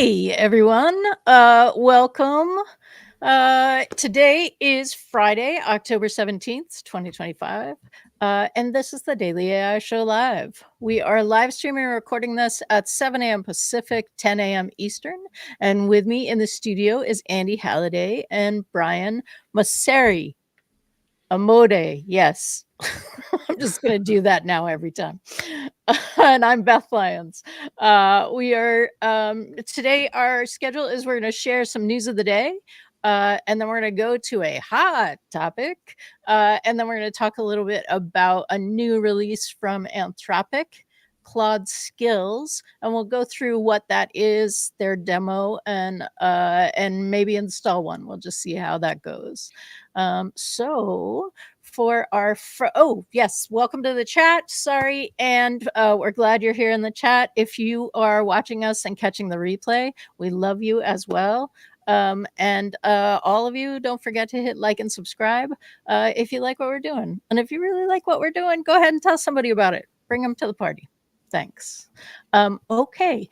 Hey everyone, welcome. Today is Friday, October 17th, 2025, and this is the Daily AI Show Live. We are live streaming and recording this at 7 a.m. Pacific, 10 a.m. Eastern, and with me in the studio is Andy Halliday and Brian Masseri. Amode, yes. I'm just going to do that now every time. And I'm Beth Lyons. We are today. Our schedule is we're going to share some news of the day, and then we're going to go to a hot topic, and then we're going to talk a little bit about a new release from Anthropic, Claude Skills, and we'll go through what that is, their demo, and maybe install one. We'll just see how that goes. So for our oh yes, welcome to the chat. Sorry, and we're glad you're here in the chat. If you are watching us and catching the replay, we love you as well. And all of you, don't forget to hit like and subscribe if you like what we're doing. And if you really like what we're doing, go ahead and tell somebody about it. Bring them to the party. Thanks. Okay.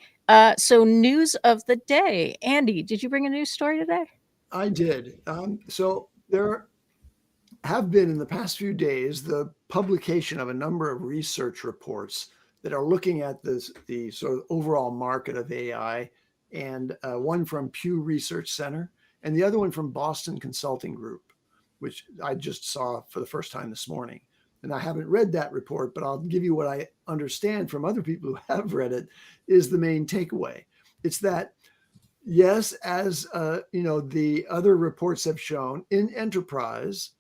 So news of the day. Andy, did you bring a news story today? I did. So there have been in the past few days the publication of a number of research reports that are looking at the sort of overall market of AI, and one from Pew Research Center and the other one from Boston Consulting Group, which I just saw for the first time this morning. And I haven't read that report, but I'll give you what I understand from other people who have read it is the main takeaway. It's that yes, as the other reports have shown, in enterprise,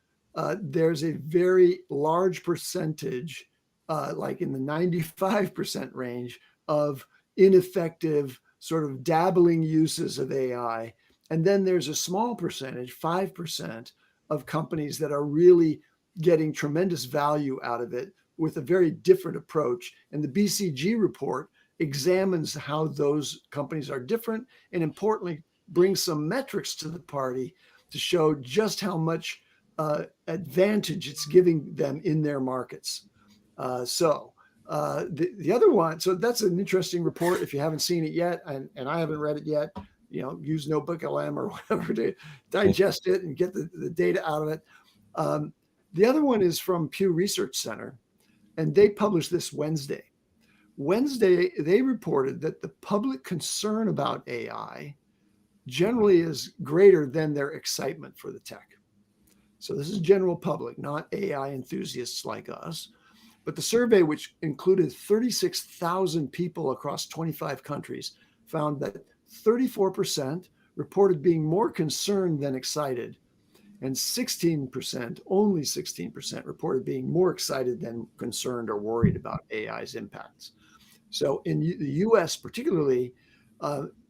there's a very large percentage, like in the 95% range, of ineffective sort of dabbling uses of AI. And then there's a small percentage, 5%, of companies that are really getting tremendous value out of it with a very different approach. And the BCG report examines how those companies are different, and importantly, brings some metrics to the party to show just how much advantage it's giving them in their markets. The other one, so that's an interesting report. If you haven't seen it yet, and I haven't read it yet, use Notebook LM or whatever to digest it and get the data out of it. The other one is from Pew Research Center, and they published this Wednesday. They reported that the public concern about AI generally is greater than their excitement for the tech. So this is general public, not AI enthusiasts like us. But the survey, which included 36,000 people across 25 countries, found that 34% reported being more concerned than excited, and 16%, only 16%, reported being more excited than concerned or worried about AI's impacts. So in the US particularly,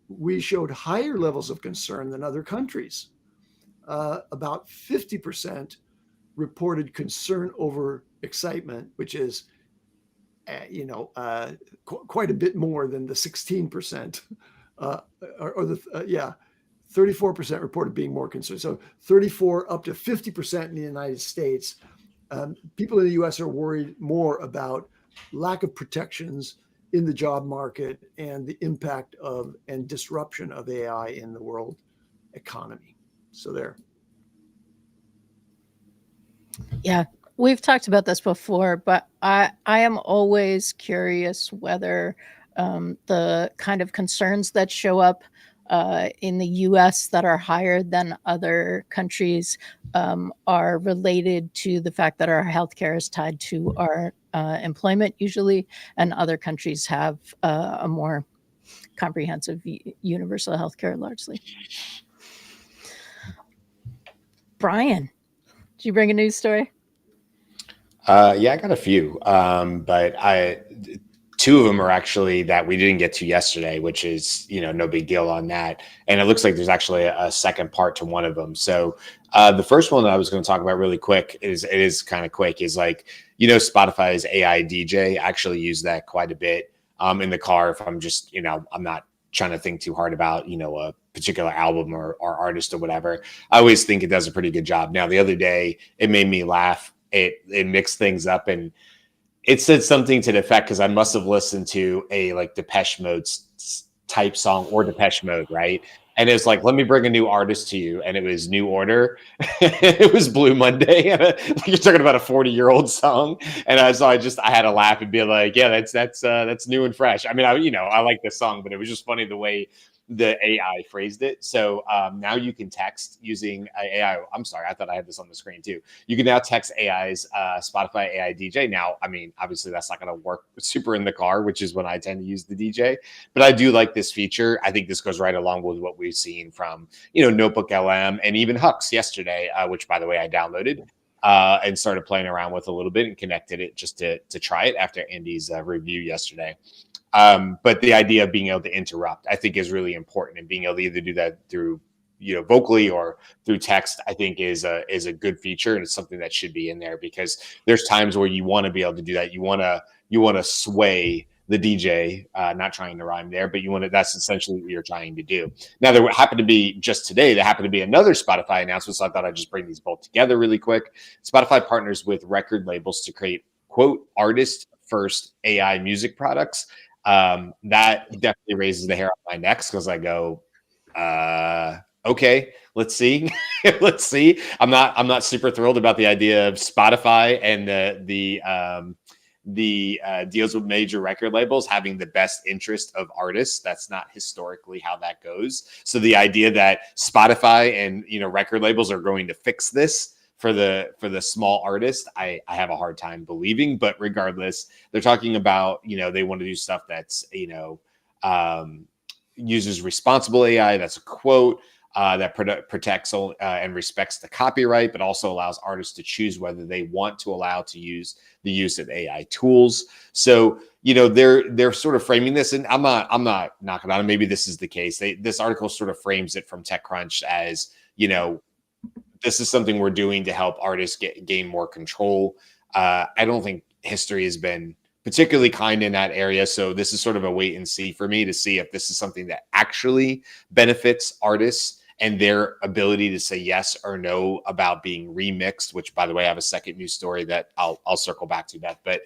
we showed higher levels of concern than other countries. About 50% reported concern over excitement, which is, quite a bit more than the 16%, 34% reported being more concerned. So 34 up to 50% in the United States. People in the US are worried more about lack of protections in the job market and the impact of and disruption of AI in the world economy. So there. Yeah, we've talked about this before, but I am always curious whether the kind of concerns that show up in the US that are higher than other countries are related to the fact that our healthcare is tied to our employment usually, and other countries have a more comprehensive universal healthcare largely. Brian, did you bring a news story? Yeah, I got a few, but two of them are actually that we didn't get to yesterday, which is, no big deal on that. And it looks like there's actually a second part to one of them. So the first one that I was going to talk about really quick is kind of quick, is like, Spotify's AI DJ. I actually use that quite a bit in the car if I'm just, I'm not trying to think too hard about, a particular album or artist or whatever. I always think it does a pretty good job. Now, the other day, it made me laugh. It mixed things up, and it said something to the effect, because I must have listened to a like Depeche Mode type song or Depeche Mode, right? And it's like, let me bring a new artist to you. And it was New Order. It was Blue Monday. You're talking about a 40-year-old song. And I had to laugh and be like, yeah, that's new and fresh. I mean, I like this song, but it was just funny the way the AI phrased it. So now you can text using AI. I'm sorry, I thought I had this on the screen too. You can now text AI's Spotify AI DJ. Now, I mean, obviously that's not going to work super in the car, which is when I tend to use the DJ. But I do like this feature. I think this goes right along with what we've seen from Notebook LM and even Hux yesterday, which by the way I downloaded. And started playing around with a little bit and connected it just to try it after Andy's review yesterday. But the idea of being able to interrupt, I think, is really important, and being able to either do that through vocally or through text, I think is a good feature, and it's something that should be in there, because there's times where you want to be able to do that. You want to sway the DJ, not trying to rhyme there, but that's essentially what you're trying to do. Now, there happened to be another Spotify announcement, so I thought I'd just bring these both together really quick. Spotify partners with record labels to create, quote, artist first AI music products. That definitely raises the hair on my neck, because I go, okay, let's see. Let's see. I'm not super thrilled about the idea of Spotify and the deals with major record labels having the best interest of artists. That's not historically how that goes. So the idea that Spotify and record labels are going to fix this for the small artist, I have a hard time believing. But regardless, they're talking about they want to do stuff that's uses responsible AI. That's a quote. That protects and respects the copyright, but also allows artists to choose whether they want to allow to use the use of AI tools. So they're sort of framing this, and I'm not knocking on it. Maybe this is the case. This article sort of frames it from TechCrunch as this is something we're doing to help artists gain more control. I don't think history has been particularly kind in that area. So this is sort of a wait and see for me to see if this is something that actually benefits artists and their ability to say yes or no about being remixed, which, by the way, I have a second news story that I'll circle back to, Beth, but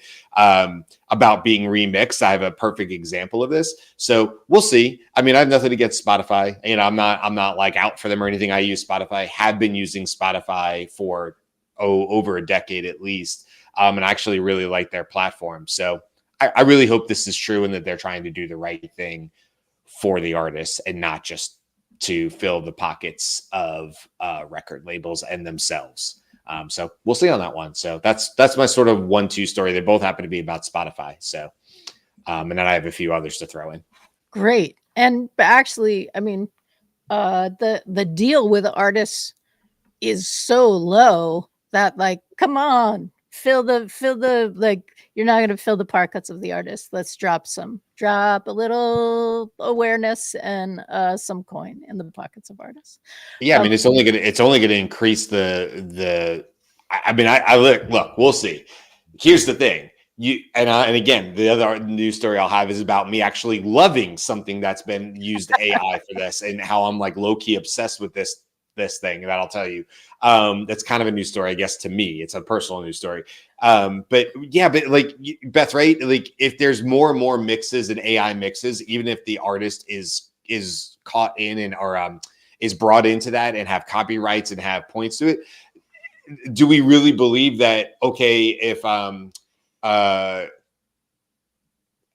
about being remixed. I have a perfect example of this. So we'll see. I mean, I have nothing against Spotify. I'm not like out for them or anything. I use Spotify, have been using Spotify for over a decade at least. And I actually really like their platform. So I really hope this is true, and that they're trying to do the right thing for the artists and not just to fill the pockets of record labels and themselves. So we'll see on that one. So that's my sort of 1-2 story. They both happen to be about Spotify. So, and then I have a few others to throw in. Great. And actually, I mean, the deal with the is so low that, like, come on, fill the like, you're not going to fill the pockets of the artist. Let's drop a little awareness and some coin in the pockets of artists. Yeah, I mean, it's only gonna increase the. I mean, I look. We'll see. Here's the thing. And again, the other news story I'll have is about me actually loving something that's been used AI for this, and how I'm like low key obsessed with this thing that I'll tell you. That's kind of a news story, I guess. To me, it's a personal news story. But like Beth, right? Like, if there's more and more mixes and AI mixes, even if the artist is caught in or is brought into that and have copyrights and have points to it, do we really believe that, okay, if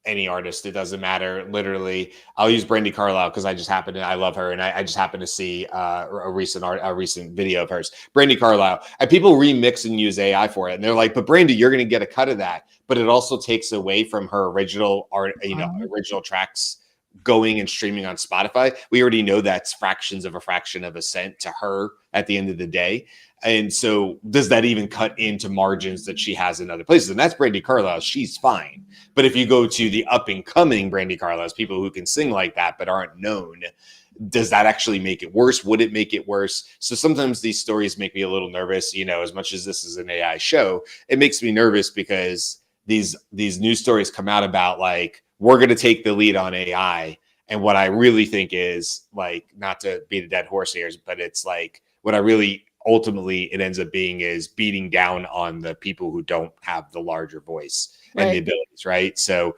any artist, it doesn't matter, literally, I'll use Brandy Carlisle because I love her, and I just happened to see a recent video of hers, Brandy Carlisle, and people remix and use AI for it, and they're like, but Brandy, you're going to get a cut of that, but it also takes away from her original art, original tracks going and streaming on Spotify. We already know that's fractions of a fraction of a cent to her at the end of the day. And so does that even cut into margins that she has in other places? And that's Brandy Carlisle. She's fine. But if you go to the up and coming Brandy Carlisle, people who can sing like that but aren't known, does that actually make it worse? Would it make it worse? So sometimes these stories make me a little nervous. As much as this is an AI show, it makes me nervous because these news stories come out about, like, we're going to take the lead on AI. And what I really think is, like, not to beat a dead horse here, but it's like, what I really ultimately it ends up being is beating down on the people who don't have the larger voice and the abilities, right? So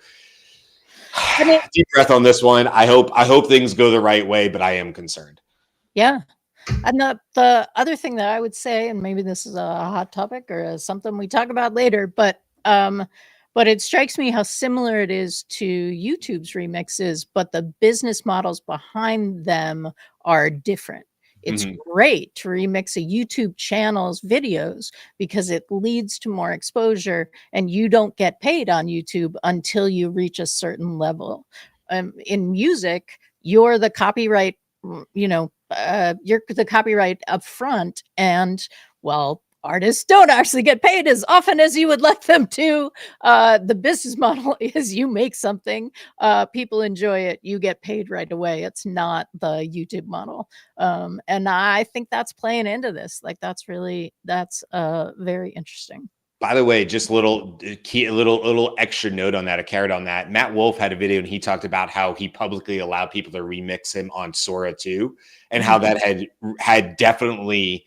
I mean, Deep breath on this one. I hope things go the right way, but I am concerned. yeah. And the other thing that I would say, and maybe this is a hot topic or something we talk about later, but it strikes me how similar it is to YouTube's remixes, but the business models behind them are different. It's great to remix a YouTube channel's videos because it leads to more exposure, and you don't get paid on YouTube until you reach a certain level. In music, you're the copyright, you're the copyright up front, and well, artists don't actually get paid as often as you would like them to. The business model is you make something, people enjoy it, you get paid right away. It's not the YouTube model. And I think that's playing into this. Like that's very interesting. By the way, just little extra note on that, a carrot on that. Matt Wolf had a video and he talked about how he publicly allowed people to remix him on Sora 2, and how that had definitely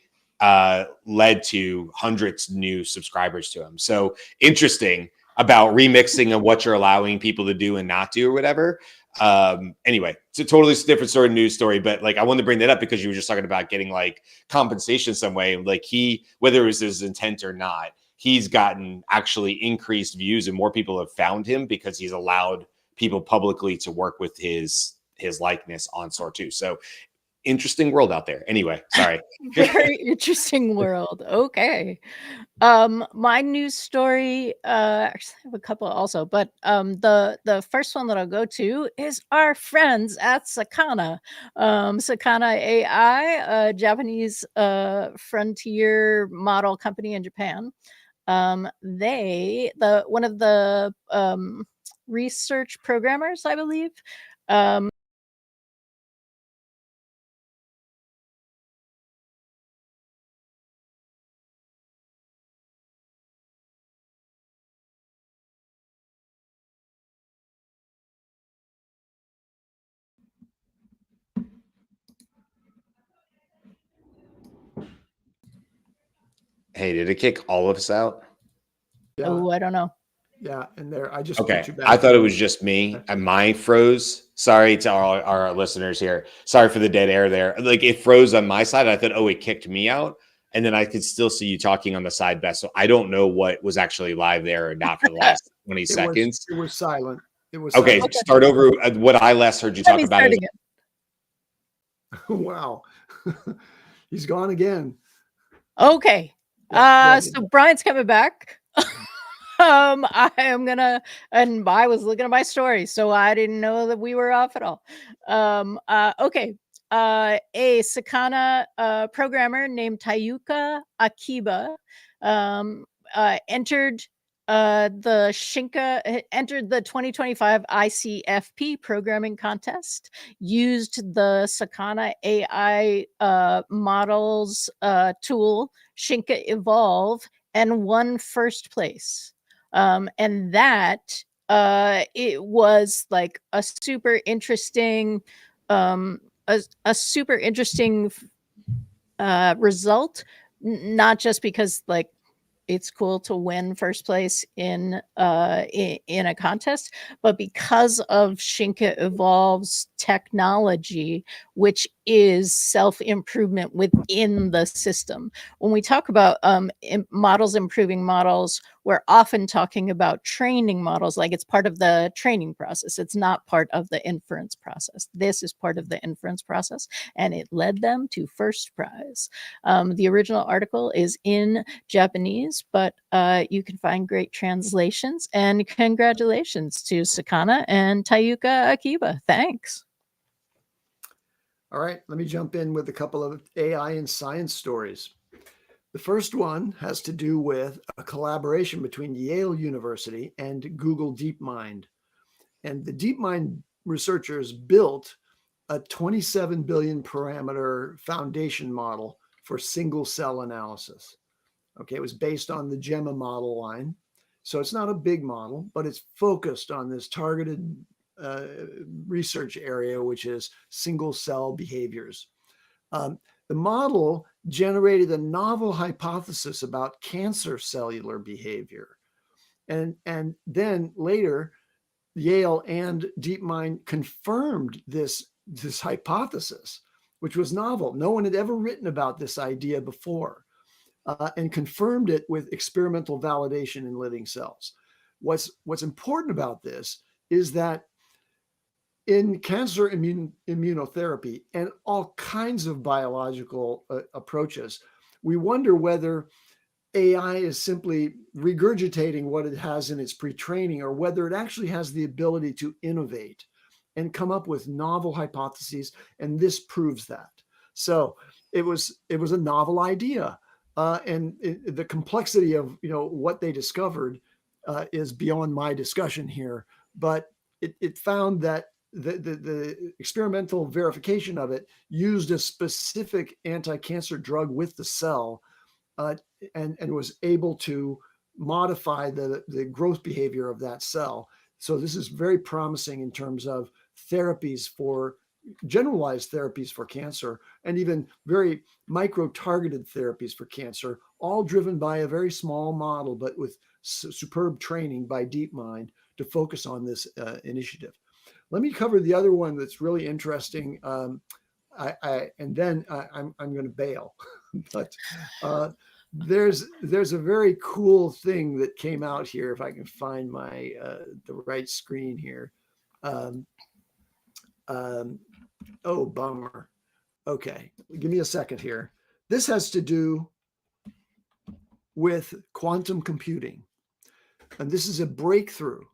led to hundreds new subscribers to him. So interesting about remixing and what you're allowing people to do and not do or whatever. Anyway, it's a totally different sort of news story, but like I wanted to bring that up because you were just talking about getting like compensation some way. Like whether it was his intent or not, he's gotten actually increased views and more people have found him because he's allowed people publicly to work with his likeness on Sora 2. So interesting world out there. Anyway, sorry. Very interesting world. Okay. My news story, actually I have a couple also, but the first one that I'll go to is our friends at Sakana. Sakana AI, a Japanese frontier model company in Japan. One of the research programmers, I believe, Hey, did it kick all of us out? Yeah. oh, I don't know. Yeah, and there I just Okay. put you back. I thought it was just me and mine froze. Sorry to our listeners here. Sorry for the dead air there. Like it froze on my side. I thought, oh, it kicked me out. And then I could still see you talking on the side, Beth. So I don't know what was actually live there or not for the last 20 seconds. It was silent. It was Okay. silent. Start over. What I last heard you Let talk me about start is again. Wow. He's gone again. Okay. So Brian's coming back. I am gonna, and I was looking at my story, so I didn't know that we were off at all. Okay. A Sakana programmer named Tayuka Akiba entered entered the 2025 ICFP programming contest, used the Sakana AI models tool Shinka Evolve, and won first place. And that it was like a super interesting result, not just because like it's cool to win first place in a contest, but because of Shinka Evolve's technology, which is self-improvement within the system. When we talk about models improving models, we're often talking about training models like it's part of the training process. It's not part of the inference process. This is part of the inference process, and it led them to first prize. The original article is in Japanese, but you can find great translations. And congratulations to Sakana and Tayuka Akiba. Thanks. All right, let me jump in with a couple of AI and science stories. The first one has to do with a collaboration between Yale University and Google DeepMind. And the DeepMind researchers built a 27 billion parameter foundation model for single cell analysis. Okay, it was based on the Gemma model line. So it's not a big model, but it's focused on this targeted research area, which is single cell behaviors. The model generated a novel hypothesis about cancer cellular behavior. And then later, Yale and DeepMind confirmed this hypothesis, which was novel. No one had ever written about this idea before, and confirmed it with experimental validation in living cells. What's important about this is that in cancer immunotherapy and all kinds of biological approaches, we wonder whether AI is simply regurgitating what it has in its pre-training, or whether it actually has the ability to innovate and come up with novel hypotheses. And this proves that. So it was a novel idea, and the complexity of what they discovered is beyond my discussion here. But it found that the experimental verification of it used a specific anti-cancer drug with the cell, and was able to modify the growth behavior of that cell. So this is very promising in terms of therapies for generalized therapies for cancer, and even very micro-targeted therapies for cancer, all driven by a very small model, but with superb training by DeepMind to focus on this initiative. Let me cover the other one that's really interesting, and then I'm going to bail. But there's a very cool thing that came out here. If I can find my the right screen here. Oh, bummer. Okay, give me a second here. This has to do with quantum computing, and this is a breakthrough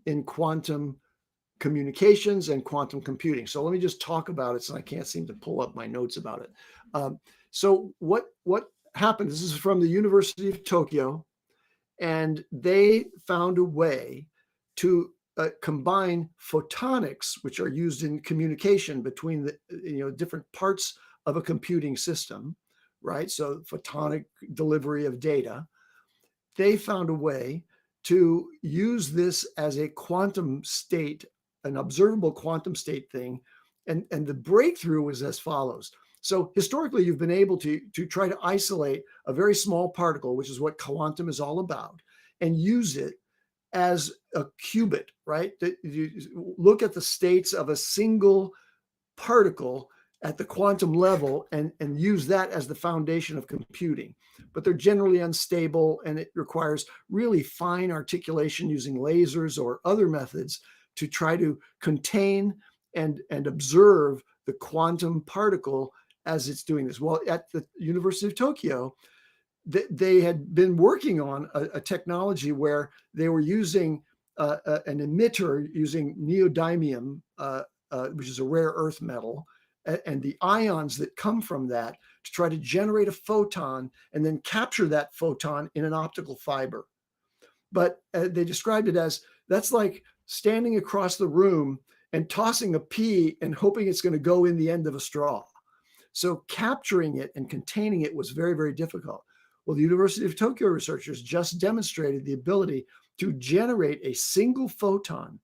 in quantum communications and quantum computing. So let me just talk about it, so I can't seem to pull up my notes about it. So what happened? This is from the University of Tokyo, and they found a way to combine photonics, which are used in communication between the different parts of a computing system, right? So photonic delivery of data. They found a way to use this as a quantum state, an observable quantum state thing, and the breakthrough was as follows. So historically, you've been able to try to isolate a very small particle, which is what quantum is all about, and use it as a qubit, right? You look at the states of a single particle at the quantum level and use that as the foundation of computing. But they're generally unstable, and it requires really fine articulation using lasers or other methods to try to contain and observe the quantum particle as it's doing this. Well, at the University of Tokyo, they had been working on a technology where they were using an emitter using neodymium, which is a rare earth metal, and the ions that come from that to try to generate a photon and then capture that photon in an optical fiber. But they described it as, that's like standing across the room and tossing a pea and hoping it's going to go in the end of a straw. So capturing it and containing it was very, very difficult. Well, the University of Tokyo researchers just demonstrated the ability to generate a single photon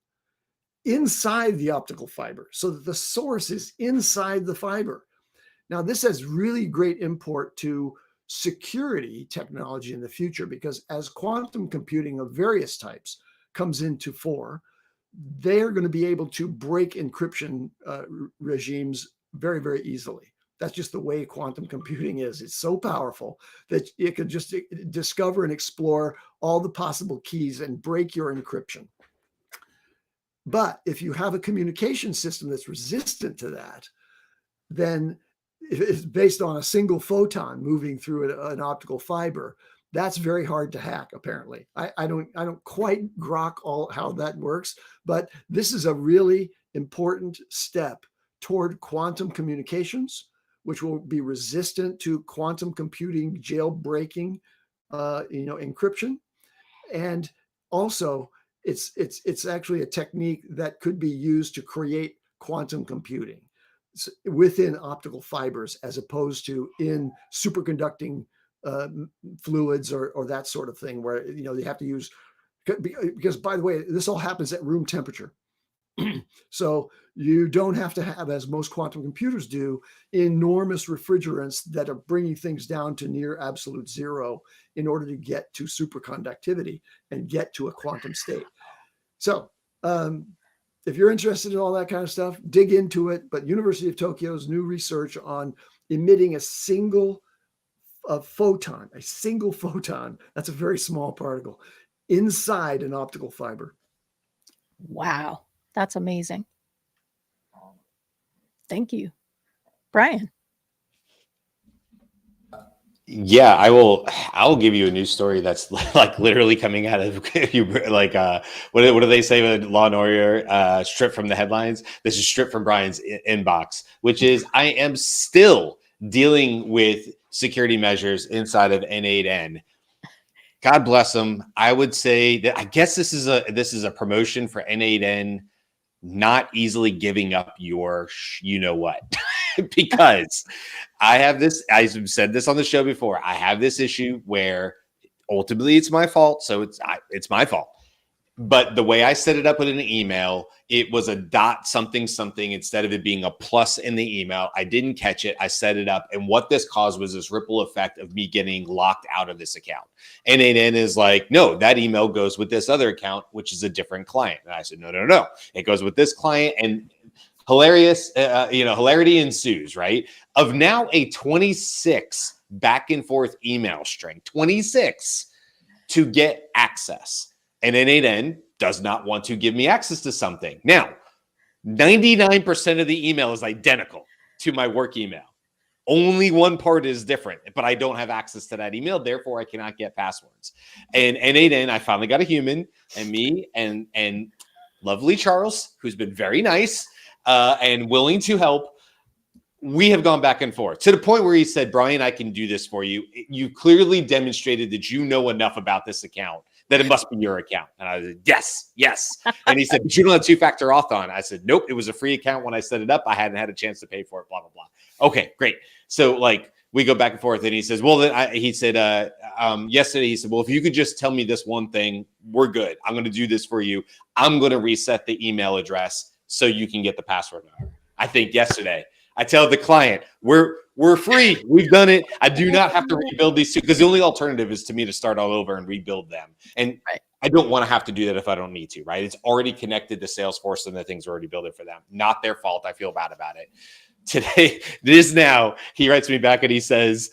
inside the optical fiber, so that the source is inside the fiber. Now, this has really great import to security technology in the future, because as quantum computing of various types comes into fore, they're going to be able to break encryption regimes very, very easily. That's just the way quantum computing is. It's so powerful that it could just discover and explore all the possible keys and break your encryption. But if you have a communication system that's resistant to that, then it's based on a single photon moving through an optical fiber. That's very hard to hack, apparently. I don't quite grok all how that works, but this is a really important step toward quantum communications, which will be resistant to quantum computing jailbreaking, encryption. And also, it's actually a technique that could be used to create quantum computing within optical fibers, as opposed to in superconducting fluids or that sort of thing, where they have to use, because by the way, this all happens at room temperature. So you don't have to have, as most quantum computers do, enormous refrigerants that are bringing things down to near absolute zero in order to get to superconductivity and get to a quantum state. So If you're interested in all that kind of stuff, dig into it. But University of Tokyo's new research on emitting a single photon, that's a very small particle, inside an optical fiber. Wow, that's amazing. Thank you, Brian. Yeah, I'll give you a news story that's like literally coming out of you like what do they say with Law and Order? Stripped from the headlines. This is stripped from Brian's inbox, which is I am still dealing with security measures inside of N8N. God bless them. I would say that I guess this is a promotion for N8N not easily giving up your you know what. Because I have this, I've said this on the show before. I have this issue where ultimately it's my fault. So it's my fault. But the way I set it up with an email, it was a dot something something instead of it being a plus in the email. I didn't catch it. I set it up. And what this caused was this ripple effect of me getting locked out of this account. N8N is like, no, that email goes with this other account, which is a different client. And I said, no. It goes with this client. And hilarity ensues, right? Of now a 26 back and forth email string, 26 to get access. And N8N does not want to give me access to something. Now, 99% of the email is identical to my work email. Only one part is different, but I don't have access to that email. Therefore, I cannot get passwords. And N8N, I finally got a human, and me and lovely Charles, who's been very nice and willing to help. We have gone back and forth to the point where he said, Brian, I can do this for you. You clearly demonstrated that you know enough about this account that it must be your account. And I was like, yes. And he said, but you don't have two-factor auth on. I said, nope, it was a free account when I set it up. I hadn't had a chance to pay for it, blah, blah, blah. Okay, great. So like we go back and forth and he says, well, then he said, yesterday, he said, well, if you could just tell me this one thing, we're good. I'm going to do this for you. I'm going to reset the email address so you can get the password. I think yesterday I tell the client, we're free. We've done it. I do not have to rebuild these two because the only alternative is to me to start all over and rebuild them. And right. I don't want to have to do that if I don't need to, right? It's already connected to Salesforce and the things are already built for them. Not their fault. I feel bad about it. Today, he writes me back and he says,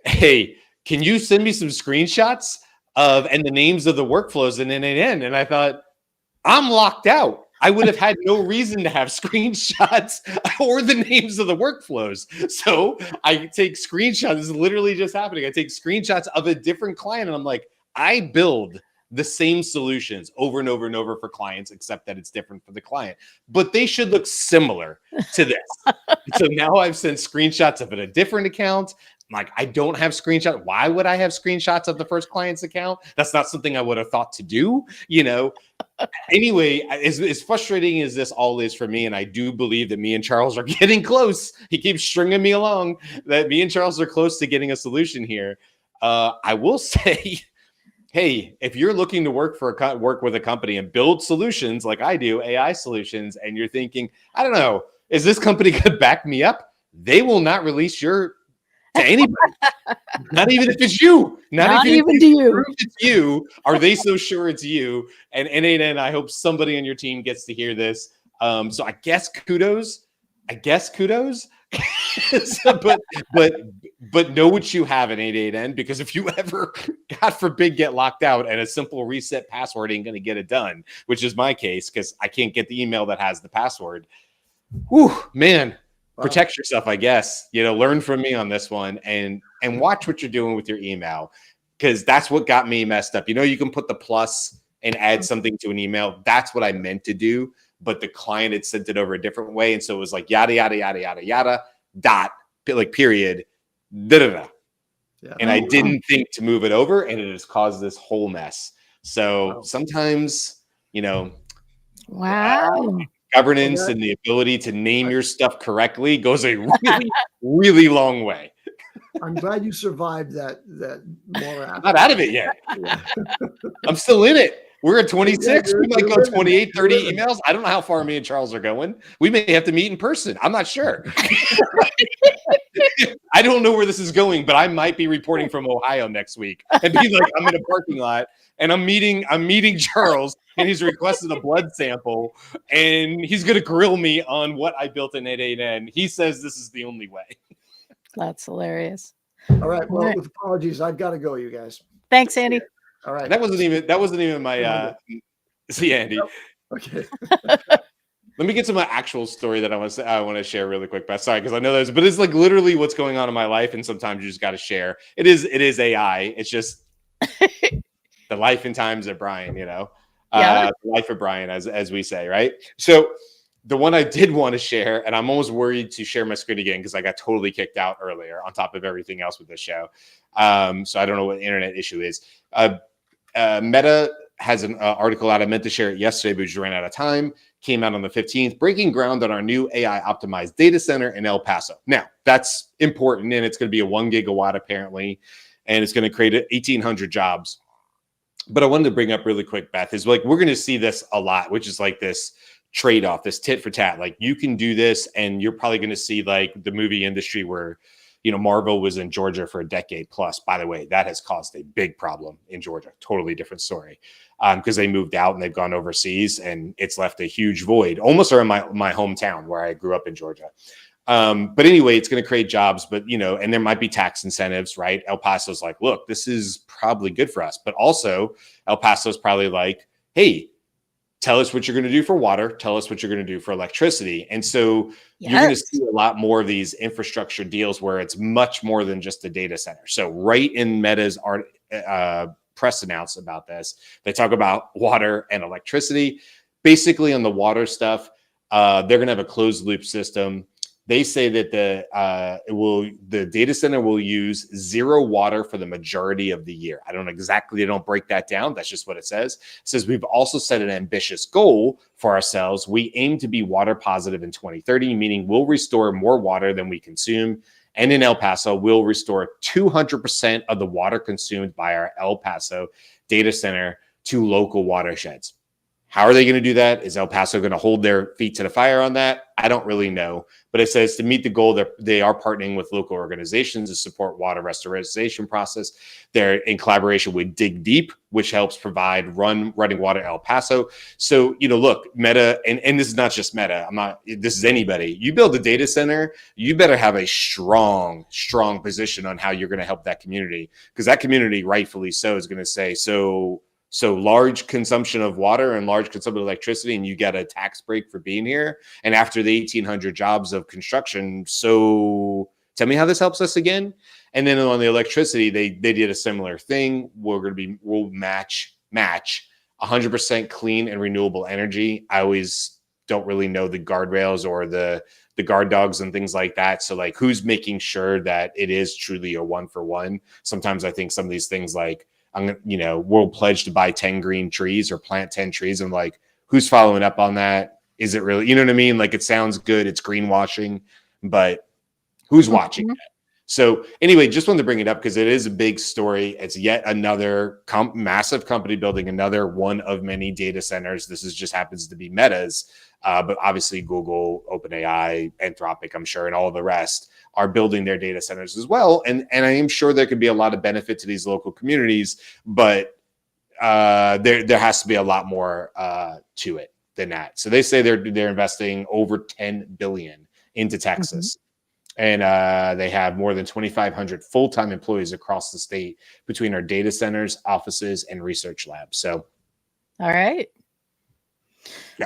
hey, can you send me some screenshots of and the names of the workflows in N8N? And I thought, I'm locked out. I would have had no reason to have screenshots or the names of the workflows. So I take screenshots. This is literally just happening. I take screenshots of a different client and I'm like, I build the same solutions over and over and over for clients, except that it's different for the client. But they should look similar to this. So now I've sent screenshots of a different account. I'm like, I don't have screenshots. Why would I have screenshots of the first client's account? That's not something I would have thought to do, you know? Anyway, as frustrating as this all is for me, and I do believe that me and Charles are getting close. He keeps stringing me along, that me and Charles are close to getting a solution here. I will say, hey, if you're looking to work with a company and build solutions like I do, AI solutions, and you're thinking, I don't know, is this company going to back me up? They will not release your to anybody. Not even if it's you. Not even to you. It's you. Are they so sure it's you? And N8N, I hope somebody on your team gets to hear this. So I guess kudos. So, but know what you have in N8N, because if you ever, God forbid, get locked out and a simple reset password ain't going to get it done, which is my case because I can't get the email that has the password. Whew, man. Wow. Protect yourself, I guess. You know, learn from me on this one and watch what you're doing with your email, because that's what got me messed up. You know, you can put the plus and add something to an email. That's what I meant to do, but the client had sent it over a different way, and so it was like yada yada yada yada yada dot like period da da da. Yeah. And I didn't think to move it over, and it has caused this whole mess. So sometimes, you know, wow. Governance and the ability to name your stuff correctly goes a really, really long way. I'm glad you survived that moral. I'm not out of it yet. I'm still in it. We're at 26. We might you're go living, 28, you're 30 living. emails. I don't know how far me and Charles are going. We may have to meet in person. I'm not sure. I don't know where this is going, but I might be reporting from Ohio next week and be like, I'm in a parking lot and I'm meeting Charles, and he's requested a blood sample, and he's going to grill me on what I built in 8.8n. He says this is the only way. That's hilarious. All right. Well, All right. with apologies, I've got to go, you guys. Thanks, Andy. All right. That wasn't even my see, Andy. Okay. Let me get to my actual story that I want to share really quick. But sorry, because I know there's, but it's like literally what's going on in my life, and sometimes you just got to share. It is AI. It's just the life and times of Brian, the life of Brian, as we say, right? So the one I did want to share, and I'm almost worried to share my screen again because I got totally kicked out earlier on top of everything else with this show. So I don't know what the internet issue is. Meta has an article out. I meant to share it yesterday, but we just ran out of time. Came out on the 15th, breaking ground on our new AI optimized data center in El Paso. Now, that's important, and it's going to be a 1 gigawatt apparently, and it's going to create 1,800 jobs. But I wanted to bring up really quick, Beth, is like we're going to see this a lot, which is like this trade-off, this tit for tat. Like you can do this, and you're probably going to see like the movie industry where Marvel was in Georgia for a decade plus. By the way, that has caused a big problem in Georgia. Totally different story. Because they moved out and they've gone overseas, and it's left a huge void almost around my hometown where I grew up in Georgia. But anyway, it's going to create jobs, but and there might be tax incentives, right? El Paso's like, look, this is probably good for us. But also El Paso's probably like, hey, tell us what you're going to do for water. Tell us what you're going to do for electricity. And so you're going to see a lot more of these infrastructure deals where it's much more than just a data center. So right in Meta's press announce about this, they talk about water and electricity. Basically on the water stuff, they're going to have a closed loop system. They say that the data center will use zero water for the majority of the year. I don't exactly, they don't break that down. That's just what it says. It says we've also set an ambitious goal for ourselves. We aim to be water positive in 2030, meaning we'll restore more water than we consume. And in El Paso, we'll restore 200% of the water consumed by our El Paso data center to local watersheds. How are they going to do that? Is El Paso going to hold their feet to the fire on that? I don't really know. But it says to meet the goal, they are partnering with local organizations to support water restoration process. They're in collaboration with Dig Deep, which helps provide running water in El Paso. So, look, Meta, and this is not just Meta. This is anybody. You build a data center, you better have a strong position on how you're going to help that community, because that community, rightfully so, is going to say, so large consumption of water and large consumption of electricity, and you get a tax break for being here. And after the 1,800 jobs of construction, so tell me how this helps us again. And then on the electricity, they did a similar thing. We'll match 100% clean and renewable energy. I always don't really know the guardrails or the guard dogs and things like that. So like, who's making sure that it is truly a 1-for-1? Sometimes I think some of these things like, we'll pledge to buy 10 green trees or plant 10 trees. And like, who's following up on that? Is it really, you know what I mean? Like, it sounds good. It's greenwashing, but who's watching that? So anyway, just wanted to bring it up because it is a big story. It's yet another massive company building another one of many data centers. This just happens to be Meta's, but obviously Google, OpenAI, Anthropic, I'm sure, and all the rest are building their data centers as well. And I am sure there could be a lot of benefit to these local communities, but there has to be a lot more to it than that. So they say they're investing over $10 billion into Texas. And they have more than 2,500 full-time employees across the state between our data centers, offices, and research labs. So, all right.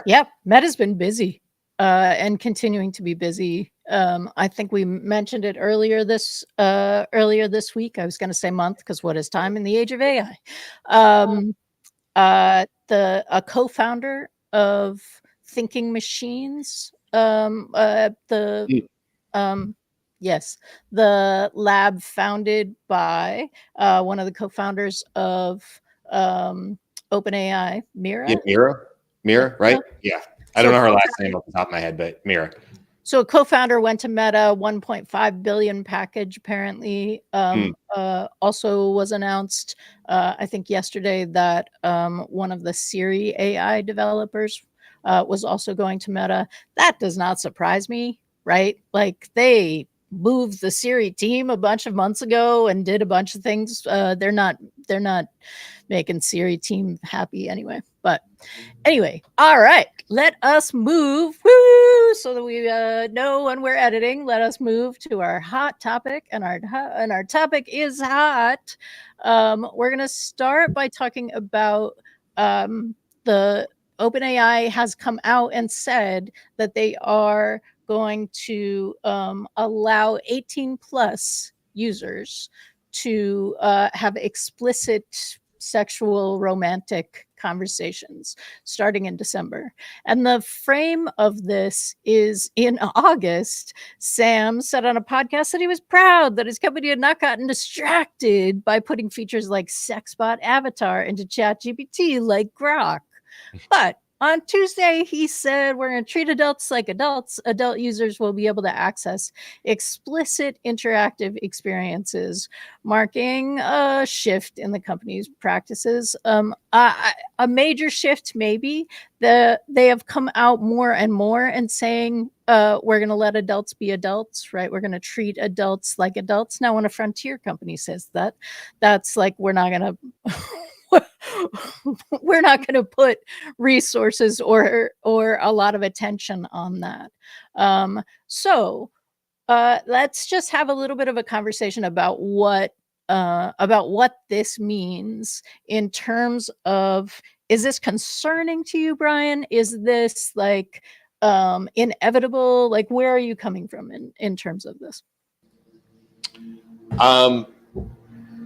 Yeah, Meta's been busy and continuing to be busy. I think we mentioned it earlier this week. I was going to say month because what is time in the age of AI? A co-founder of Thinking Machines, yes, the lab founded by one of the co-founders of OpenAI, Mira. Yeah, Mira, right? Yeah. I don't know her last name off the top of my head, but Mira. So a co-founder went to Meta, 1.5 billion package apparently. Also was announced, I think yesterday, that one of the Siri AI developers was also going to Meta. That does not surprise me, right? Like they moved the Siri team a bunch of months ago and did a bunch of things. They're not making Siri team happy anyway. But anyway, all right, let us move. Woo! So that we know when we're editing, let us move to our hot topic, and our topic is hot. We're gonna start by talking about the OpenAI has come out and said that they are going to allow 18 plus users to have explicit sexual romantic conversations starting in December. And the frame of this is in August. Sam said on a podcast that he was proud that his company had not gotten distracted by putting features like Sexbot Avatar into ChatGPT like Grok. But on Tuesday, he said, we're going to treat adults like adults. Adult users will be able to access explicit interactive experiences, marking a shift in the company's practices. A major shift, maybe. They have come out more and more and saying, we're going to let adults be adults, right? We're going to treat adults like adults. Now, when a frontier company says that, that's like, we're not going to... we're not going to put resources or a lot of attention on that. So let's just have a little bit of a conversation about what this means in terms of, is this concerning to you, Brian? Is this like inevitable? Like, where are you coming from in terms of this?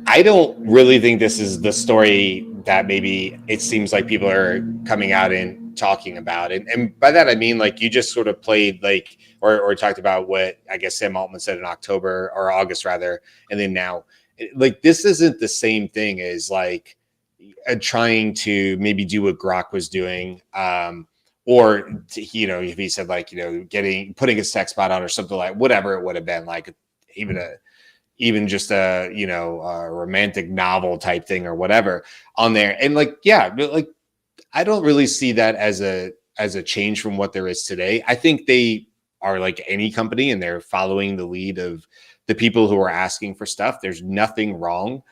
I don't really think this is the story that maybe it seems like people are coming out and talking about. And by that, I mean, like, you just sort of played like, or talked about what I guess Sam Altman said in October or August rather. And then now, like, this isn't the same thing as like trying to maybe do what Grok was doing. Or, you know, if he said like, you know, putting a sex bot on or something like whatever it would have been, like even just a, you know, a romantic novel type thing or whatever on there. And like, yeah, like, I don't really see that as a change from what there is today. I think they are like any company and they're following the lead of the people who are asking for stuff. There's nothing wrong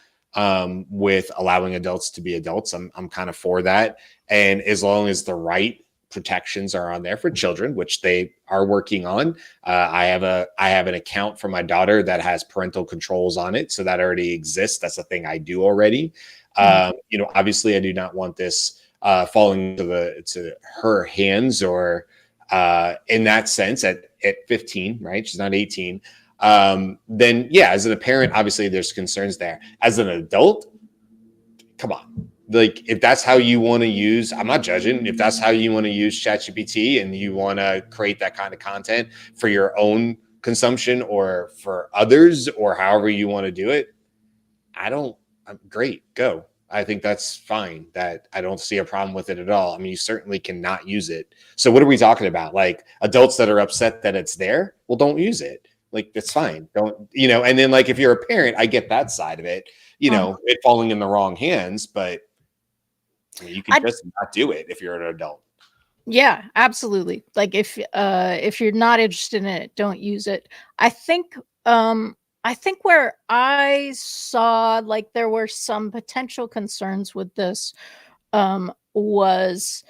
with allowing adults to be adults. I'm kind of for that. And as long as the right protections are on there for children, which they are working on. I have an account for my daughter that has parental controls on it, so that already exists. That's a thing I do already. You know, obviously, I do not want this falling to her hands or in that sense at 15, right? She's not 18. Then yeah, as a parent, obviously there's concerns there. As an adult, come on. Like, if that's how you want to use, I'm not judging. If that's how you want to use ChatGPT and you want to create that kind of content for your own consumption or for others or however you want to do it, I'm great. Go. I think that's fine. That I don't see a problem with it at all. I mean, you certainly cannot use it. So what are we talking about? Like adults that are upset that it's there? Well, don't use it. Like, that's fine. Don't, you know, and then like, if you're a parent, I get that side of it, you know, it falling in the wrong hands, but I mean, you can just not do it if you're an adult. Yeah, absolutely. Like if you're not interested in it, don't use it. I think where I saw like there were some potential concerns with this was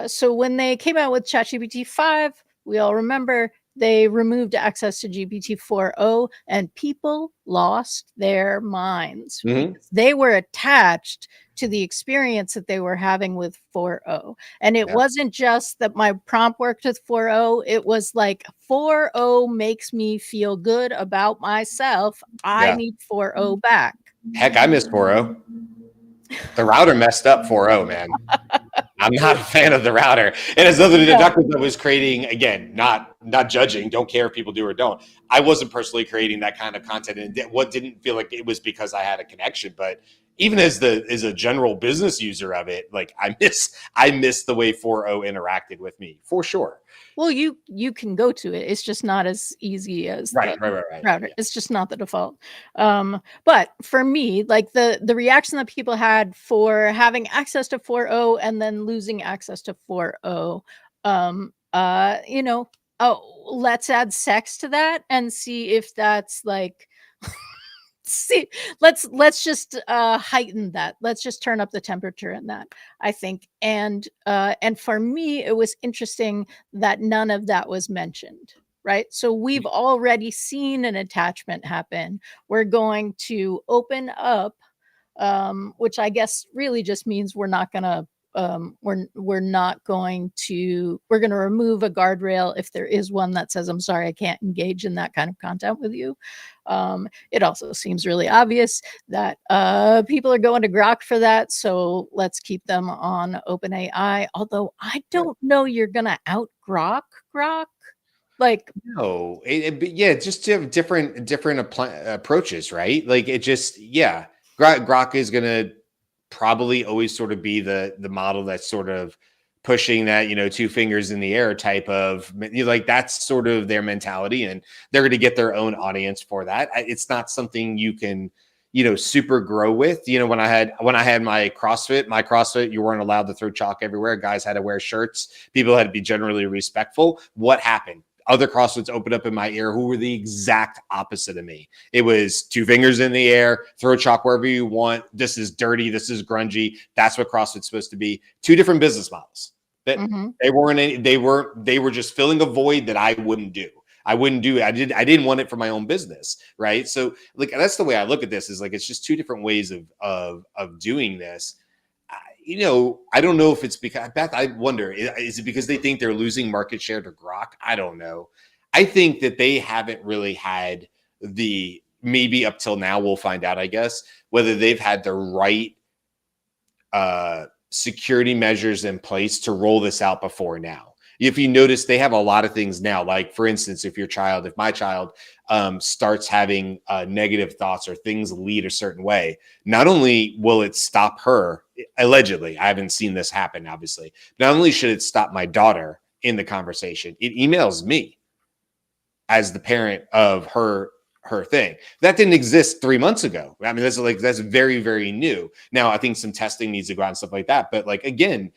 so when they came out with ChatGPT 5, we all remember they removed access to GPT 4.0 and people lost their minds. Because they were attached to the experience that they were having with 4.0. And it wasn't just that my prompt worked with 4.0. It was like 4.0 makes me feel good about myself. I need 4.0 back. Heck, I miss 4.0. The router messed up 4.0, man. I'm not a fan of the router. It has nothing to do with the that was creating, again, not judging, don't care if people do or don't. I wasn't personally creating that kind of content, and what didn't feel like it was because I had a connection. But even as a general business user of it, like I miss the way 4.0 interacted with me for sure. Well, you can go to it. It's just not as easy as the Right. router. Yeah. It's just not the default. But for me, like the reaction that people had for having access to 4.0 and then losing access to 4.0, you know, oh, let's add sex to that and see if that's like see let's just heighten that. Let's just turn up the temperature in that, I think. And for me it was interesting that none of that was mentioned, right? So we've already seen an attachment happen. We're going to open up, which I guess really just means we're not going to we're not going to we're going to remove a guardrail if there is one that says, I'm sorry, I can't engage in that kind of content with you. It also seems really obvious that people are going to Grok for that, so let's keep them on OpenAI, although I don't know you're going to out Grok like. No, but yeah, just to have different approaches, right? Like it just, yeah, Grok is gonna probably always sort of be the model that's sort of pushing that, two fingers in the air type of, like that's sort of their mentality, and they're going to get their own audience for that. It's not something you can, super grow with. When I had my CrossFit, you weren't allowed to throw chalk everywhere. Guys had to wear shirts. People had to be generally respectful. What happened? Other CrossFits opened up in my ear who were the exact opposite of me. It was two fingers in the air, throw chalk wherever you want. This is dirty. This is grungy. That's what CrossFit's supposed to be. Two different business models. That they weren't any, they were just filling a void that I wouldn't do. I didn't want it for my own business. Right. So like, that's the way I look at this, is like, it's just two different ways of doing this. I don't know if it's because, Beth, I wonder, is it because they think they're losing market share to Grok? I don't know. I think that they haven't really had maybe up till now, we'll find out, I guess, whether they've had the right security measures in place to roll this out before now. If you notice, they have a lot of things now. Like, for instance, if my child starts having negative thoughts or things lead a certain way, not only will it stop her, allegedly, I haven't seen this happen, obviously, not only should it stop my daughter in the conversation, it emails me as the parent of her thing. That didn't exist 3 months ago. I mean, that's very, very new. Now, I think some testing needs to go out and stuff like that. But like, again,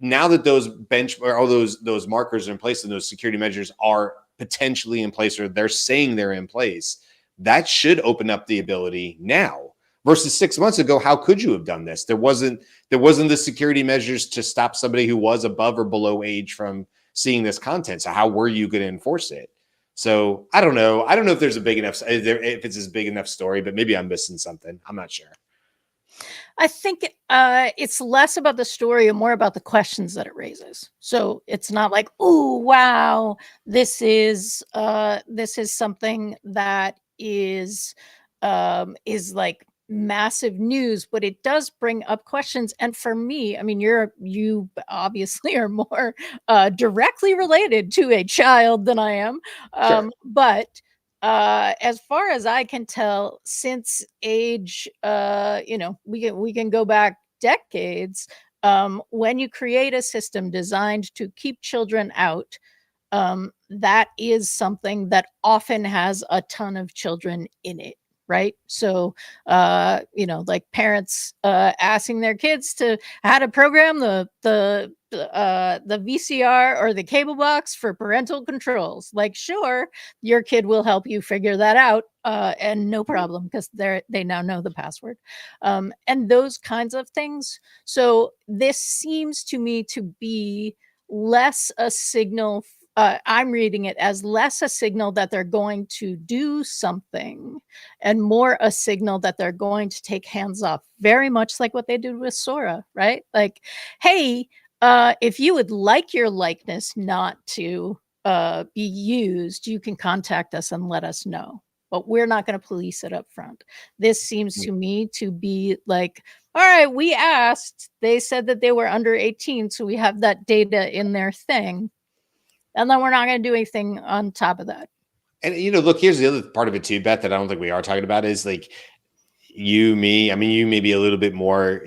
now that those all those markers are in place and those security measures are potentially in place, or they're saying they're in place, that should open up the ability now. Versus 6 months ago, how could you have done this? There wasn't the security measures to stop somebody who was above or below age from seeing this content. So how were you going to enforce it? So I don't know. I don't know if there's a big enough, if it's a big enough story, but maybe I'm missing something. I'm not sure. I think it's less about the story and more about the questions that it raises. So it's not like, oh wow, this is something that is like massive news, but it does bring up questions. And for me, I mean, you obviously are more directly related to a child than I am, Sure. but as far as I can tell, since age, we can go back decades. When you create a system designed to keep children out, that is something that often has a ton of children in it, right? So like parents asking their kids to how to program the VCR or the cable box for parental controls. Like, sure, your kid will help you figure that out, and no problem, because they now know the password, and those kinds of things. So this seems to me to be less a signal. I'm reading it as less a signal that they're going to do something and more a signal that they're going to take hands off, very much like what they did with Sora, right? Like, hey, if you would like your likeness not to be used, you can contact us and let us know. But we're not going to police it up front. This seems to me to be like, all right, we asked. They said that they were under 18, so we have that data in their thing. And then we're not going to do anything on top of that. And look, here's the other part of it too, Beth, that I don't think we are talking about, is like, you, me, I mean, you may be a little bit more,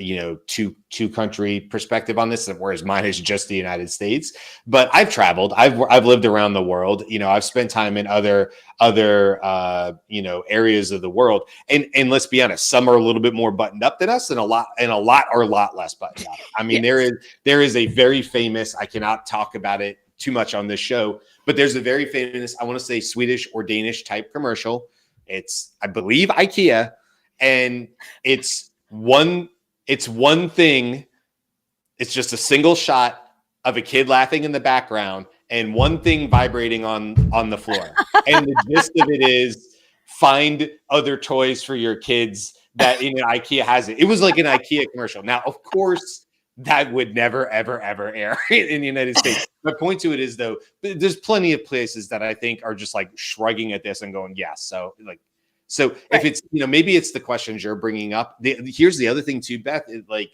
two country perspective on this, whereas mine is just the United States. But I've traveled, I've lived around the world. I've spent time in other areas of the world, and let's be honest, some are a little bit more buttoned up than us, and a lot are a lot less buttoned up. I mean, Yes. there is a very famous, I cannot talk about it too much on this show, but there's a very famous, I want to say Swedish or Danish type commercial. It's, I believe, IKEA, and it's one thing. It's just a single shot of a kid laughing in the background and one thing vibrating on the floor. And the gist of it is, find other toys for your kids that IKEA has it. It was like an IKEA commercial. Now, of course, that would never, ever, ever air in the United States. My point to it is, though, there's plenty of places that I think are just like shrugging at this and going, yes. So Right. if it's, maybe it's the questions you're bringing up. Here's the other thing too, Beth, is like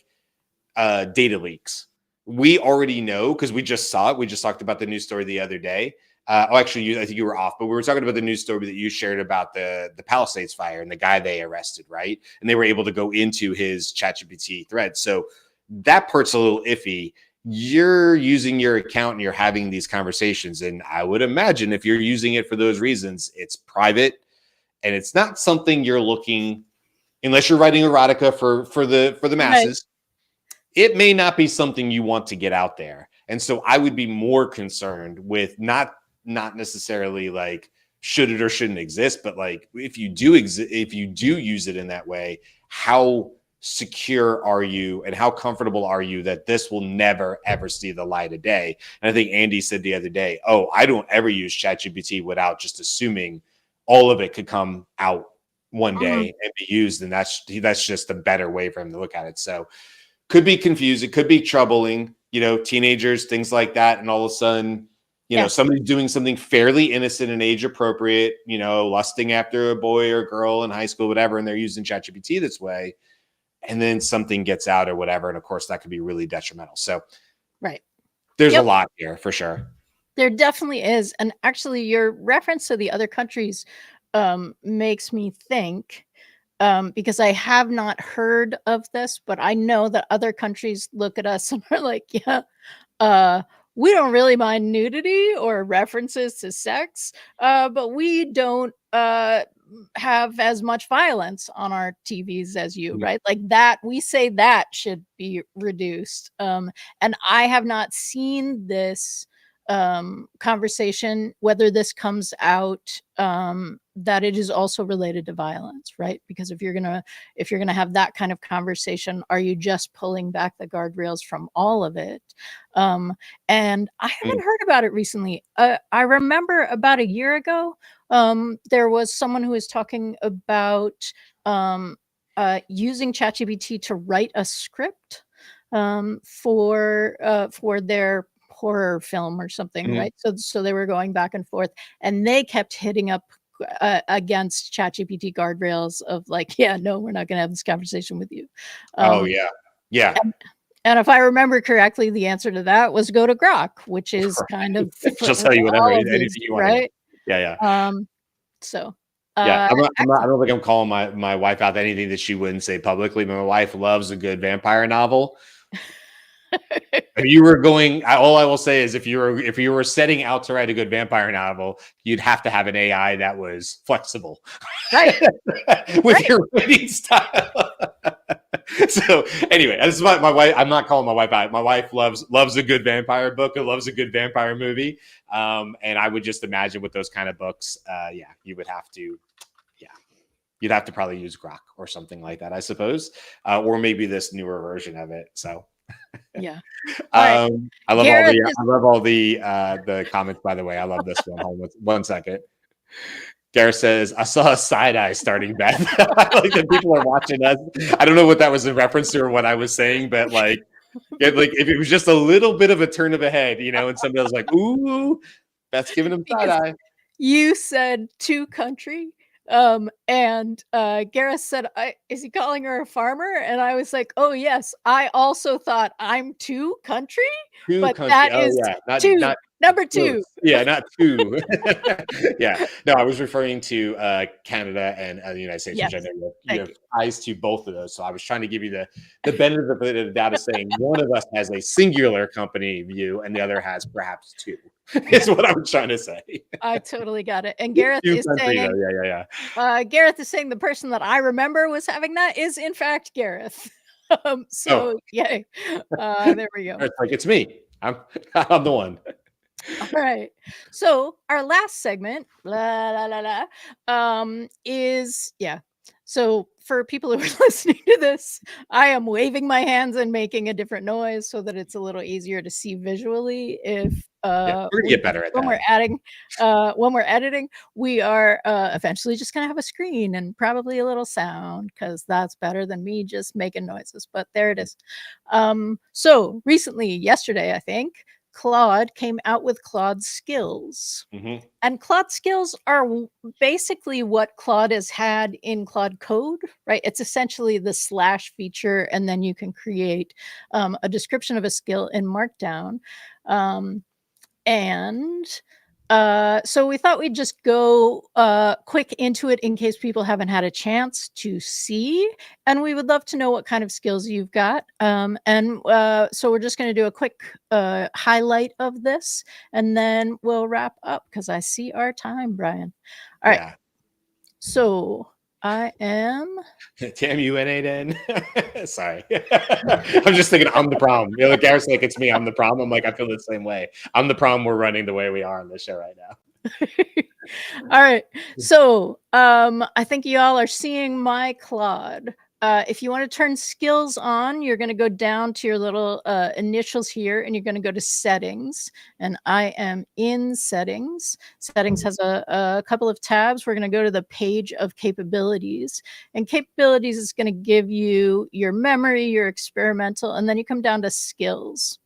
data leaks. We already know because we just saw it. We just talked about the news story the other day. Actually, I think you were off, but we were talking about the news story that you shared about the Palisades fire and the guy they arrested, right? And they were able to go into his ChatGPT thread. So that part's a little iffy. You're using your account and you're having these conversations. And I would imagine if you're using it for those reasons, it's private and it's not something you're looking, unless you're writing erotica for the masses. Right. It may not be something you want to get out there. And so I would be more concerned with not necessarily like should it or shouldn't exist, but like if you do use it in that way, how secure are you and how comfortable are you that this will never ever see the light of day? And I think Andy said the other day, oh, I don't ever use ChatGPT without just assuming all of it could come out one day and be used, and that's just a better way for him to look at it. So could be confusing, could be troubling, teenagers, things like that, and all of a sudden somebody's doing something fairly innocent and age appropriate, lusting after a boy or girl in high school, whatever, and they're using ChatGPT this way. And then something gets out or whatever. And of course that could be really detrimental. So right. There's a lot here for sure. There definitely is. And actually your reference to the other countries makes me think, because I have not heard of this, but I know that other countries look at us and are like, we don't really mind nudity or references to sex, but we don't have as much violence on our TVs as you, right? Like that, we say that should be reduced. And I have not seen this conversation, whether this comes out, that it is also related to violence, right? Because if you're gonna have that kind of conversation, are you just pulling back the guardrails from all of it? And I haven't heard about it recently. I remember about a year ago, there was someone who was talking about using ChatGPT to write a script for their horror film or something, right? So they were going back and forth, and they kept hitting up against ChatGPT guardrails of like, no, we're not going to have this conversation with you. Yeah. And if I remember correctly, the answer to that was go to Grok, which is kind of just tell you whatever, anything you want, right? Yeah. So I don't think I'm calling my wife out to anything that she wouldn't say publicly. But my wife loves a good vampire novel. If you were going, all I will say is if you were setting out to write a good vampire novel, you'd have to have an AI that was flexible, right? with your writing style. So anyway, this is my wife. I'm not calling my wife out. My wife loves a good vampire book and loves a good vampire movie. And I would just imagine with those kind of books, you would have to, you'd have to probably use Grok or something like that, I suppose, or maybe this newer version of it. So. Yeah. I love all the comments, by the way. I love this one. Hold on 1 second. Gareth says, I saw a side eye starting, Beth. I like that people are watching us. I don't know what that was in reference to or what I was saying, but like if it was just a little bit of a turn of a head, and somebody was like, ooh, Beth's giving him side eye. You said to country. And Gareth said, is he calling her a farmer? And I was like, oh yes, I also thought I'm too country, but that is Number 2. Yeah, not two. Yeah, no, I was referring to Canada and the United States, Yes. which I know you Thank have ties to both of those. So I was trying to give you the benefit of the doubt of saying one of us has a singular company view and the other has perhaps two. Is what I was trying to say. I totally got it. And Gareth Two is country, saying, though. Yeah. Gareth is saying the person that I remember was having that is in fact Gareth. Oh, So yay. There we go. it's like it's me. I'm the one. All right. So our last segment, is So for people who are listening to this, I am waving my hands and making a different noise so that it's a little easier to see visually. If Yeah, we're gonna get better at when we're that. adding, when we're editing, we are eventually just gonna have a screen and probably a little sound because that's better than me just making noises. But there it is. So recently, yesterday, I think, Claude came out with Claude Skills. Mhm. And Claude Skills are basically what Claude has had in Claude Code, right? It's essentially the slash feature, and then you can create a description of a skill in Markdown. And so we thought we'd just go quick into it in case people haven't had a chance to see. And we would love to know what kind of skills you've got. So we're just going to do a quick highlight of this, and then we'll wrap up because I see our time, Brian. All right. Yeah. So I am. TMUNAN. Sorry. I'm just thinking I'm the problem. You know, like Garrett's like, it's me, I'm the problem. I'm like, I feel the same way. I'm the problem. We're running the way we are on this show right now. All right. So I think you all are seeing my Claude. If you want to turn skills on, you're going to go down to your little initials here, and you're going to go to settings. And I am in settings. Settings has a couple of tabs. We're going to go to the page of capabilities. And capabilities is going to give you your memory, your experimental, and then you come down to skills.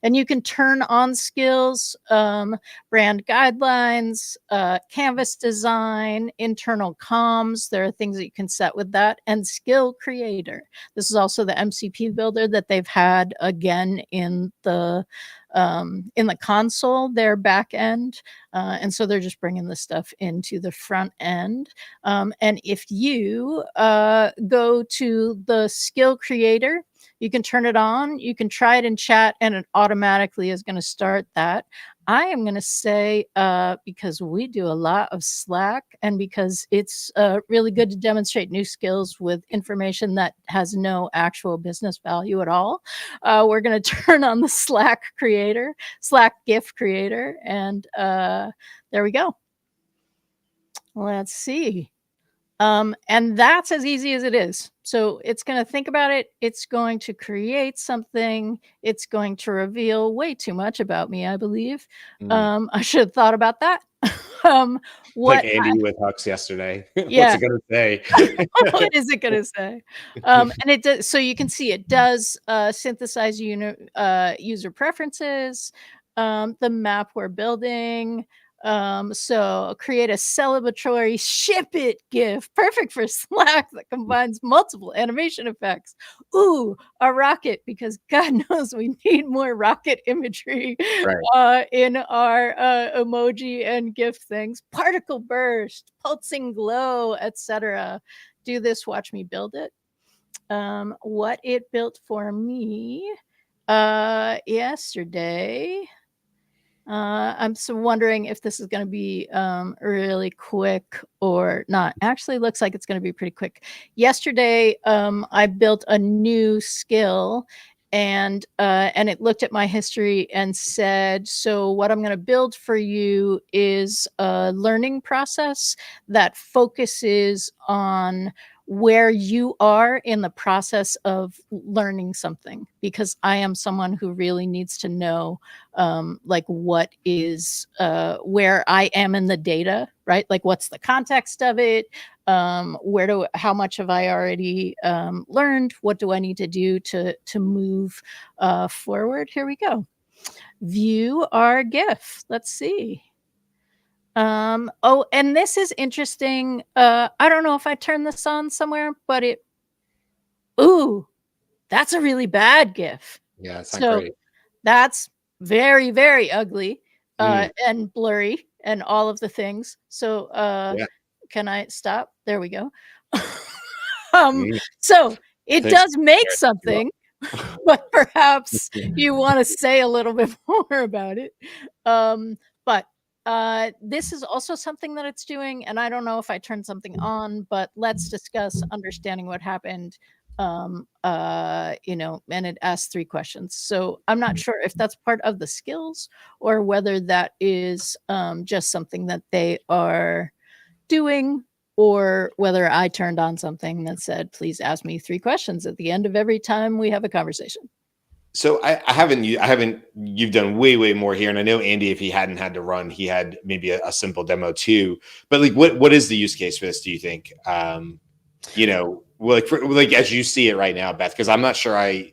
And you can turn on skills, brand guidelines, canvas design, internal comms. There are things that you can set with that, and skill creator. This is also the MCP builder that they've had again in the console, their back end. And so they're just bringing this stuff into the front end. And if you go to the skill creator, you can turn it on. You can try it in chat, and it automatically is going to start that. I am going to say, because we do a lot of Slack, and because it's really good to demonstrate new skills with information that has no actual business value at all, we're going to turn on the Slack GIF creator, and there we go. Let's see. And that's as easy as it is. So it's going to think about it. It's going to create something. It's going to reveal way too much about me, I believe. I should have thought about that. Like Andy with Hux yesterday. Yeah. What's it going to say? What is it going to say? And it does. So you can see it does synthesize user preferences, the map we're building. So create a celebratory ship it GIF, perfect for Slack that combines multiple animation effects. Ooh, a rocket, because God knows we need more rocket imagery in our emoji and GIF things. Particle burst, pulsing glow, etc. Do this, watch me build it. What it built for me yesterday. I'm so wondering if this is going to be really quick or not. Actually, looks like it's going to be pretty quick. Yesterday, I built a new skill, and it looked at my history and said, so what I'm going to build for you is a learning process that focuses on where you are in the process of learning something, because I am someone who really needs to know like what is where I am in the data, right? Like what's the context of it? How much have I already learned? What do I need to do to move forward? Here we go. View our GIF. Let's see. Oh, and this is interesting. I don't know if I turned this on somewhere, but ooh, that's a really bad GIF. Yeah, it's not great. That's very, very ugly. and blurry and all of the things. So Yeah. can I stop? There we go. um, Mm. so it Thanks. does make something, but perhaps you want to say a little bit more about it. But this is also something that it's doing, and I don't know if I turned something on, but let's discuss understanding what happened. And it asks 3 questions. So I'm not sure if that's part of the skills or whether that is just something that they are doing, or whether I turned on something that said, please ask me 3 questions at the end of every time we have a conversation. So I haven't, you've done way more here. And I know Andy, if he hadn't had to run, he had maybe a simple demo too, but like, what is the use case for this? Do you think, like as you see it right now, Beth, because I'm not sure, I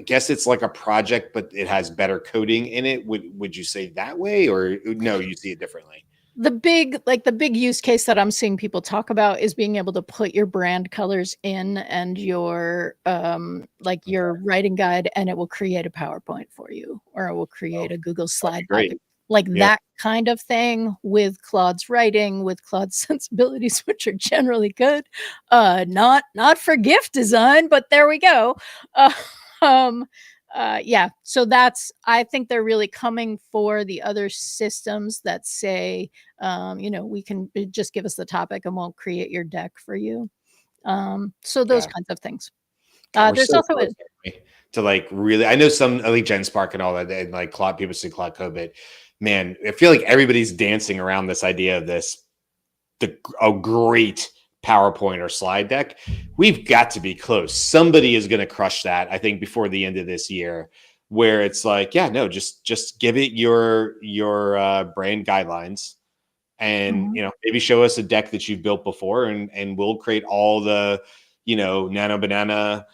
guess it's like a project, but it has better coding in it. Would you say that way, or no, you see it differently? The big use case that I'm seeing people talk about is being able to put your brand colors in and your your writing guide, and it will create a PowerPoint for you, or it will create a Google slide deck, Great. like Yeah. that kind of thing, with Claude's writing, with Claude's sensibilities, which are generally good. Not for GIF design, but there we go. Um, yeah, so I think they're really coming for the other systems that say, we can just give us the topic and we'll create your deck for you. So those Yeah. kinds of things. God, we're There's so also close, to like really, I know some like GenSpark and all that, and like Claude, people say Claude Code, but man, I feel like everybody's dancing around this idea of a great PowerPoint or slide deck. We've got to be close. Somebody is going to crush that, I think, before the end of this year, where it's like, yeah, no, just give it your brand guidelines, and maybe show us a deck that you've built before, and we'll create all the nano banana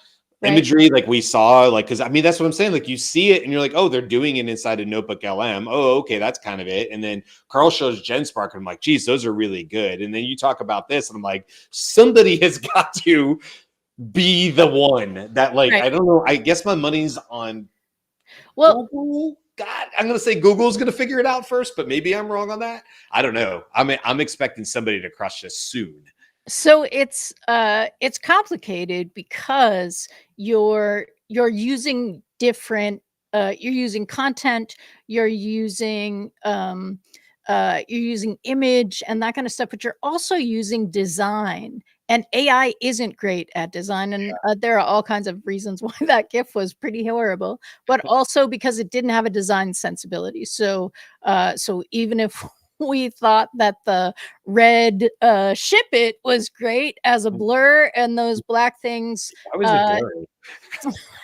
imagery like we saw, like, because I mean that's what I'm saying, like you see it and you're like, oh, they're doing it inside a Notebook LM. Oh, okay, that's kind of it. And then Karl shows GenSpark and I'm like, geez, those are really good. And then you talk about this and I'm like, somebody has got to be the one that, like, I don't know, I guess my money's on Google. God, I'm gonna say Google's gonna figure it out first, but maybe I'm wrong on that. I don't know. I'm expecting somebody to crush this soon. So it's complicated because you're using different you're using content, you're using image and that kind of stuff, but you're also using design, and AI isn't great at design, and there are all kinds of reasons why that GIF was pretty horrible, but also because it didn't have a design sensibility. So even if we thought that the red ship it was great as a blur, and those black things, Why was it blurry?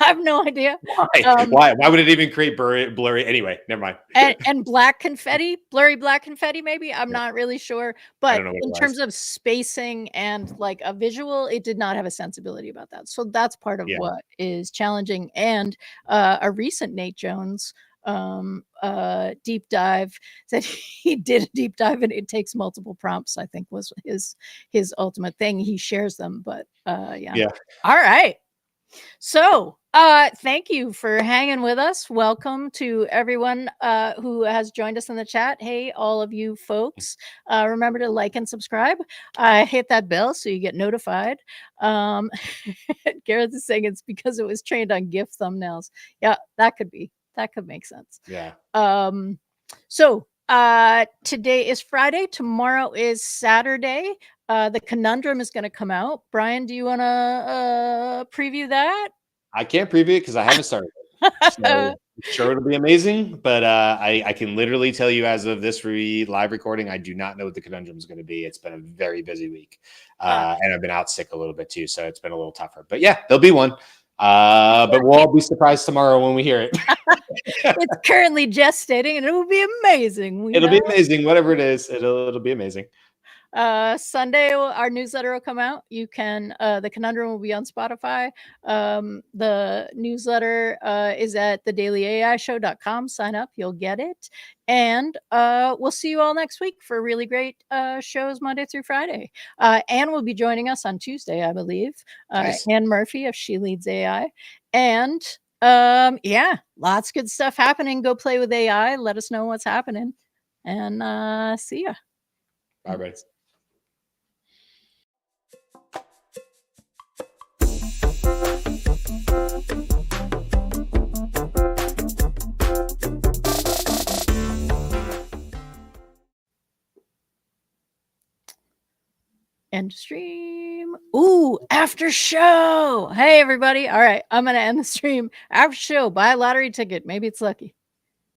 I have no idea. Why would it even create blurry? Anyway, never mind. and black confetti, blurry black confetti, maybe, I'm not really sure, I but don't know what in terms of spacing and like a visual, it did not have a sensibility about that. So that's part of what is challenging. And a recent Nate Jones deep dive said he did a deep dive and it takes multiple prompts, I think was his ultimate thing. He shares them, but yeah. All right. So, thank you for hanging with us. Welcome to everyone who has joined us in the chat. Hey, all of you folks, remember to like and subscribe. Hit that bell so you get notified. Gareth is saying it's because it was trained on GIF thumbnails. Yeah, that could make sense. Yeah. So, today is Friday. Tomorrow is Saturday. The Conundrum is going to come out. Brian, do you want to preview that? I can't preview it because I haven't started it. So I'm sure it'll be amazing, but I can literally tell you as of this live recording, I do not know what the Conundrum is going to be. It's been a very busy week, and I've been out sick a little bit too, so it's been a little tougher. But yeah, there'll be one. But we'll all be surprised tomorrow when we hear it. It's currently gestating, and it will be amazing. It'll be amazing, whatever it is. It'll be amazing. Sunday our newsletter will come out. You can the Conundrum will be on Spotify. The newsletter is at thedailyAIshow.com. Sign up, you'll get it. And we'll see you all next week for really great shows Monday through Friday. Anne will be joining us on Tuesday, I believe. Nice. Anne Murphy of She Leads AI. And Yeah, lots of good stuff happening. Go play with AI. Let us know what's happening. And see ya. Bye, bye. End stream. Ooh, after show. Hey, everybody. All right, I'm going to end the stream. After show, buy a lottery ticket. Maybe it's lucky.